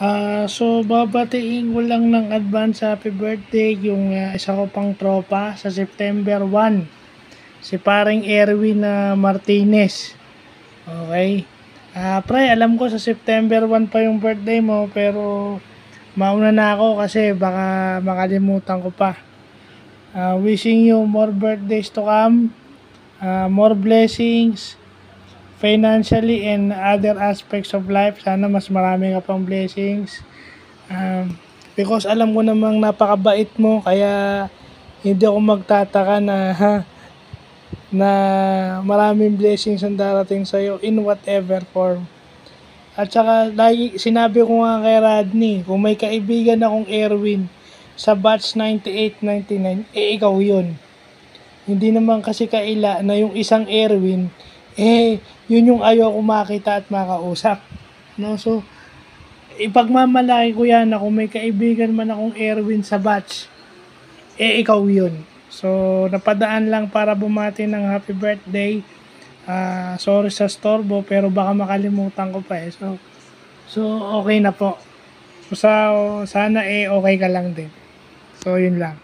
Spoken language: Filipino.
Babatiin ko lang ng advance happy birthday yung isa ko pang tropa sa September 1, si paring Erwin Martinez. Okay. Pre, alam ko sa September 1 pa yung birthday mo, pero mauna na ako kasi baka makalimutan ko pa. Wishing you more birthdays to come, more blessings, financially and other aspects of life. Sana mas marami ka pang blessings. Because alam ko namang napakabait mo, kaya hindi ako magtataka na maraming blessings ang darating sa'yo in whatever form. At saka, lagi, sinabi ko nga kay Rodney, kung may kaibigan akong Erwin sa batch 98-99, ikaw yun. Hindi naman kasi kaila na yung isang Erwin, yun yung ayaw ko makita at makausap. No? So, ipagmamalaki ko yan na kung may kaibigan man akong Erwin sa batch, ikaw yun. So, napadaan lang para bumati ng happy birthday. Sorry sa storbo, pero baka makalimutan ko pa eh. So okay na po. So, sana okay ka lang din. So, yun lang.